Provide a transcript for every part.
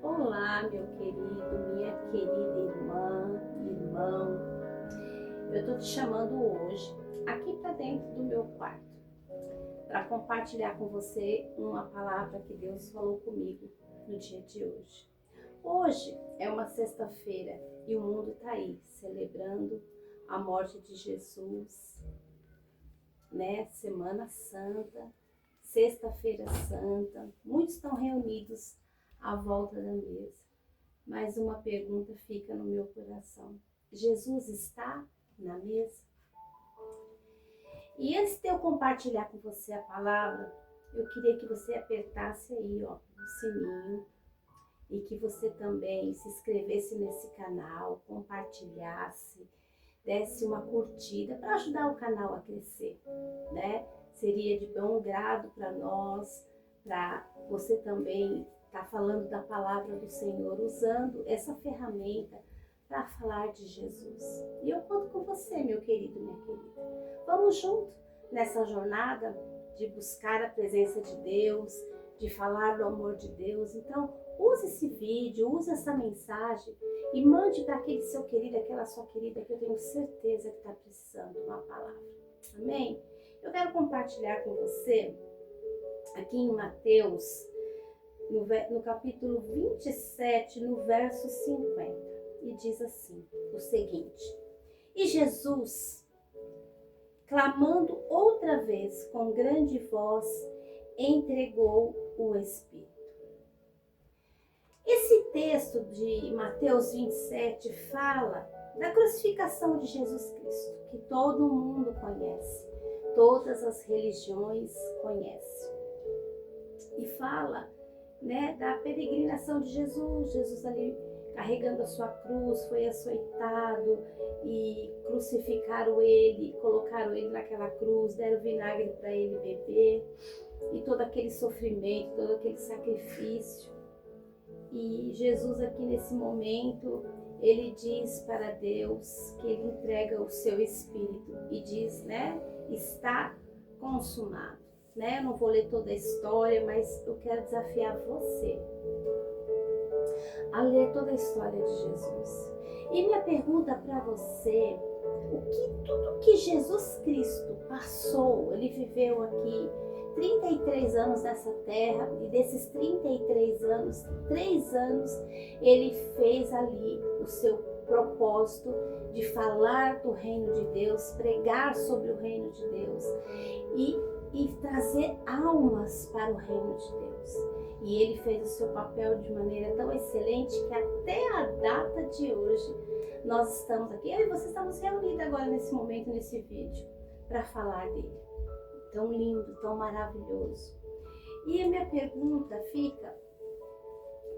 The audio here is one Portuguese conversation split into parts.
Olá, meu querido, minha querida irmã, irmão. Eu tô te chamando hoje aqui para dentro do meu quarto para compartilhar com você uma palavra que Deus falou comigo no dia de hoje. Hoje é uma sexta-feira e o mundo tá aí celebrando a morte de Jesus, né? Semana Santa, Sexta-feira Santa. Muitos estão reunidos à volta da mesa. Mas uma pergunta fica no meu coração. Jesus está na mesa? E antes de eu compartilhar com você a palavra, eu queria que você apertasse aí, ó, o sininho e que você também se inscrevesse nesse canal, compartilhasse, desse uma curtida para ajudar o canal a crescer, né? Seria de bom grado para nós, para você também estar falando da palavra do Senhor, usando essa ferramenta para falar de Jesus. E eu conto com você, meu querido, minha querida. Vamos junto nessa jornada de buscar a presença de Deus, de falar do amor de Deus. Então, use esse vídeo, use essa mensagem e mande para aquele seu querido, aquela sua querida que eu tenho certeza que está precisando de uma palavra. Amém? Eu quero compartilhar com você aqui em Mateus, no capítulo 27, no verso 50. E diz assim, o seguinte: E Jesus, clamando outra vez com grande voz, entregou o Espírito. Esse texto de Mateus 27 fala da crucificação de Jesus Cristo, que todo mundo conhece, todas as religiões conhecem. E fala, né, da peregrinação de Jesus. Jesus ali carregando a sua cruz, foi açoitado e crucificaram ele, colocaram ele naquela cruz, deram vinagre para ele beber, e todo aquele sofrimento, todo aquele sacrifício. E Jesus aqui nesse momento, ele diz para Deus que ele entrega o seu Espírito e diz, né, está consumado. Né? Eu não vou ler toda a história, mas eu quero desafiar você a ler toda a história de Jesus. E minha pergunta para você, tudo que Jesus Cristo passou, ele viveu aqui 33 anos nessa terra, e desses 33 anos, 3 anos ele fez ali o seu propósito de falar do reino de Deus, pregar sobre o reino de Deus e trazer almas para o reino de Deus. E ele fez o seu papel de maneira tão excelente que até a data de hoje nós estamos aqui, eu e você estamos reunidos agora nesse momento, nesse vídeo, para falar dele. Tão lindo, tão maravilhoso. E a minha pergunta fica,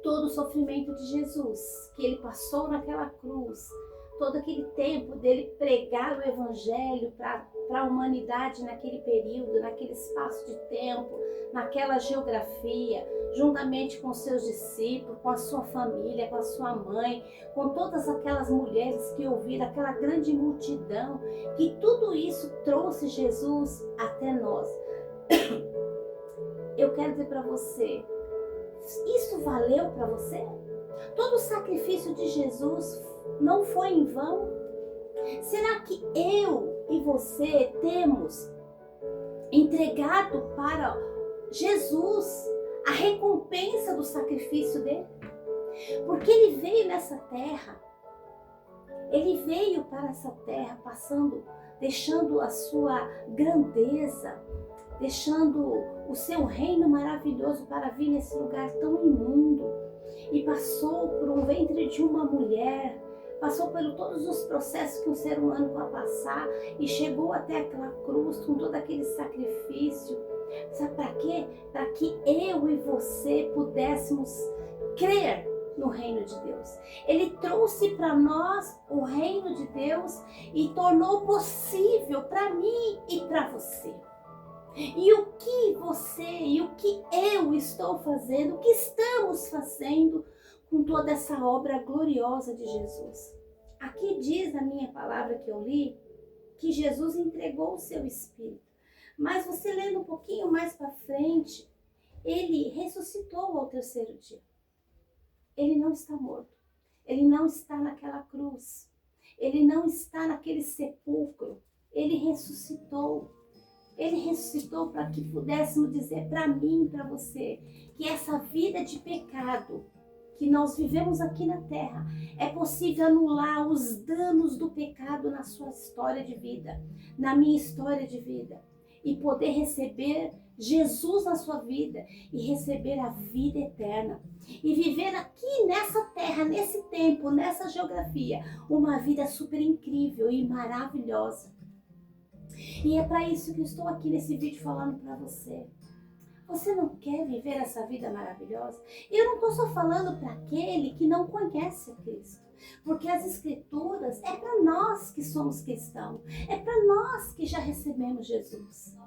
todo o sofrimento de Jesus, que ele passou naquela cruz, todo aquele tempo dele pregar o evangelho para a humanidade naquele período, naquele espaço de tempo, naquela geografia, juntamente com seus discípulos, com a sua família, com a sua mãe, com todas aquelas mulheres que ouviram, aquela grande multidão, que tudo isso trouxe Jesus até nós. Eu quero dizer para você, isso valeu para você? Todo o sacrifício de Jesus não foi em vão? Será que eu e você temos entregado para Jesus a recompensa do sacrifício dele? Porque ele veio nessa terra, ele veio para essa terra passando, deixando a sua grandeza, deixando o seu reino maravilhoso para vir nesse lugar tão imundo. E passou por um ventre de uma mulher, passou por todos os processos que um ser humano vai passar e chegou até aquela cruz com todo aquele sacrifício. Sabe para quê? Para que eu e você pudéssemos crer no reino de Deus. Ele trouxe para nós o reino de Deus e tornou possível para mim e para você. E o que você e o que eu estou fazendo, o que estamos fazendo com toda essa obra gloriosa de Jesus? Aqui diz a minha palavra que eu li, que Jesus entregou o seu Espírito. Mas você lendo um pouquinho mais para frente, ele ressuscitou ao terceiro dia. Ele não está morto. Ele não está naquela cruz. Ele não está naquele sepulcro. Ele ressuscitou. Ele ressuscitou para que pudéssemos dizer para mim e para você que essa vida de pecado que nós vivemos aqui na terra, é possível anular os danos do pecado na sua história de vida, na minha história de vida, e poder receber Jesus na sua vida e receber a vida eterna. E viver aqui nessa terra, nesse tempo, nessa geografia, uma vida super incrível e maravilhosa. E é para isso que eu estou aqui nesse vídeo falando para você. Você não quer viver essa vida maravilhosa? E eu não estou só falando para aquele que não conhece a Cristo. Porque as Escrituras é para nós que somos cristãos. É para nós que já recebemos Jesus.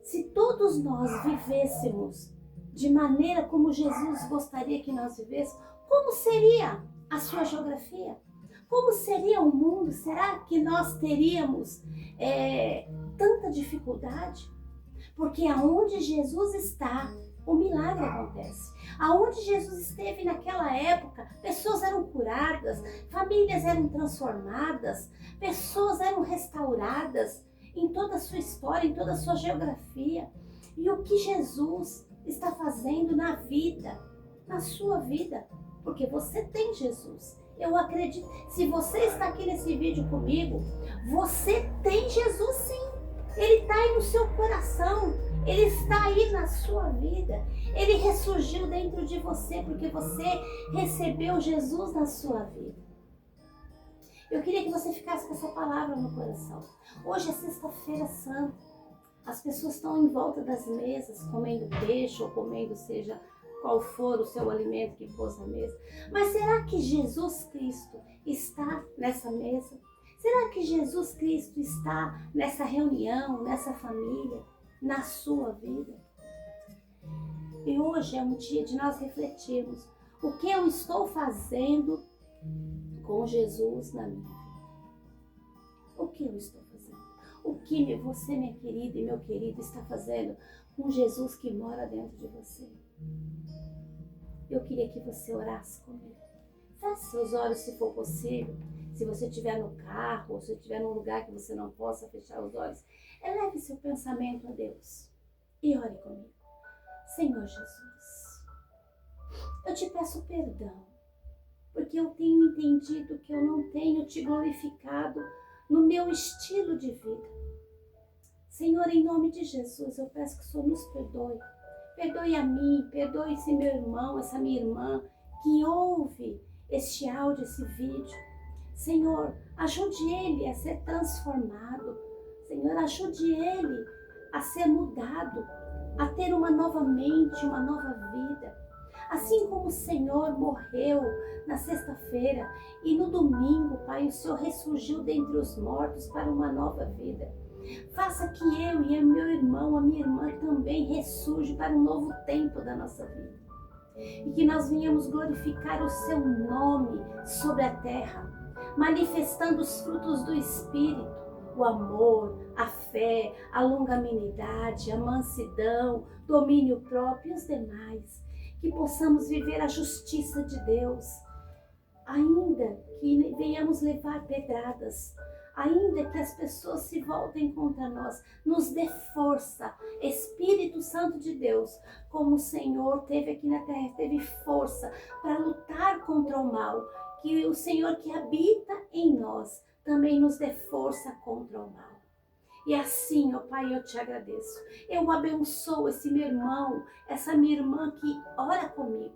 Se todos nós vivêssemos de maneira como Jesus gostaria que nós vivêssemos, como seria a sua geografia? Como seria o mundo? Será que nós teríamos tanta dificuldade? Porque aonde Jesus está, o milagre acontece. Aonde Jesus esteve naquela época, pessoas eram curadas, famílias eram transformadas, pessoas eram restauradas em toda a sua história, em toda a sua geografia. E o que Jesus está fazendo na vida, na sua vida, porque você tem Jesus. Eu acredito, se você está aqui nesse vídeo comigo, você tem Jesus sim. Ele está aí no seu coração, Ele está aí na sua vida. Ele ressurgiu dentro de você porque você recebeu Jesus na sua vida. Eu queria que você ficasse com essa palavra no coração. Hoje é sexta-feira santa. As pessoas estão em volta das mesas, comendo peixe ou comendo seja qual for o seu alimento que pôs na mesa. Mas será que Jesus Cristo está nessa mesa? Será que Jesus Cristo está nessa reunião, nessa família, na sua vida? E hoje é um dia de nós refletirmos o que eu estou fazendo com Jesus na minha vida. O que eu estou fazendo? O que você, minha querida e meu querido, está fazendo com Jesus que mora dentro de você? Eu queria que você orasse comigo. Feche seus olhos se for possível. Se você estiver no carro, ou se estiver num lugar que você não possa fechar os olhos, eleve seu pensamento a Deus e ore comigo. Senhor Jesus, eu te peço perdão, porque eu tenho entendido que eu não tenho te glorificado no meu estilo de vida. Senhor, em nome de Jesus, eu peço que o Senhor nos perdoe. Perdoe a mim, perdoe esse meu irmão, essa minha irmã que ouve este áudio, esse vídeo. Senhor, ajude ele a ser transformado. Senhor, ajude ele a ser mudado, a ter uma nova mente, uma nova vida. Assim como o Senhor morreu na sexta-feira e no domingo, Pai, o Senhor ressurgiu dentre os mortos para uma nova vida. Faça que eu e o meu irmão, a minha irmã também ressurjam para um novo tempo da nossa vida. E que nós venhamos glorificar o seu nome sobre a terra, manifestando os frutos do Espírito, o amor, a fé, a longanimidade, a mansidão, domínio próprio e os demais. Que possamos viver a justiça de Deus, ainda que venhamos levar pedradas, ainda que as pessoas se voltem contra nós, nos dê força, Espírito Santo de Deus, como o Senhor teve aqui na terra, teve força para lutar contra o mal, que o Senhor que habita em nós também nos dê força contra o mal. E assim, ó Pai, eu te agradeço. Eu abençoo esse meu irmão, essa minha irmã que ora comigo.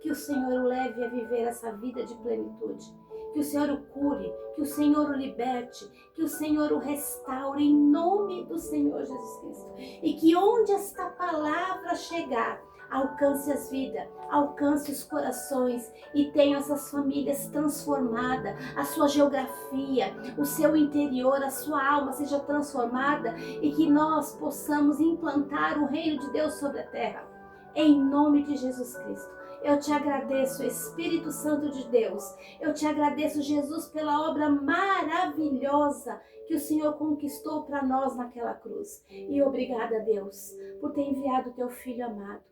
Que o Senhor o leve a viver essa vida de plenitude. Que o Senhor o cure, que o Senhor o liberte, que o Senhor o restaure em nome do Senhor Jesus Cristo. E que onde esta palavra chegar, alcance as vidas, alcance os corações e tenha essas famílias transformadas, a sua geografia, o seu interior, a sua alma seja transformada e que nós possamos implantar o reino de Deus sobre a terra. Em nome de Jesus Cristo. Eu te agradeço, Espírito Santo de Deus. Eu te agradeço, Jesus, pela obra maravilhosa que o Senhor conquistou para nós naquela cruz. E obrigada, Deus, por ter enviado o teu Filho amado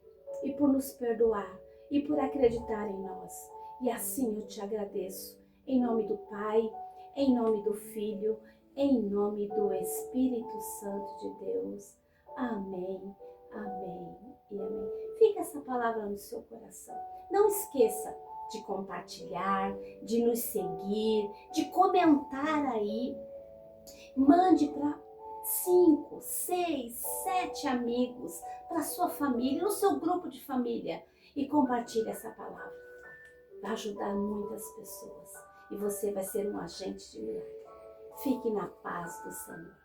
e por nos perdoar e por acreditar em nós. E assim eu te agradeço. Em nome do Pai, em nome do Filho, em nome do Espírito Santo de Deus. Amém, amém e amém. Fica essa palavra no seu coração. Não esqueça de compartilhar, de nos seguir, de comentar aí. Mande para 5, 6, 7 amigos, para sua família, no seu grupo de família, e compartilhe essa palavra. Vai ajudar muitas pessoas e você vai ser um agente de milagre. Fique na paz do Senhor.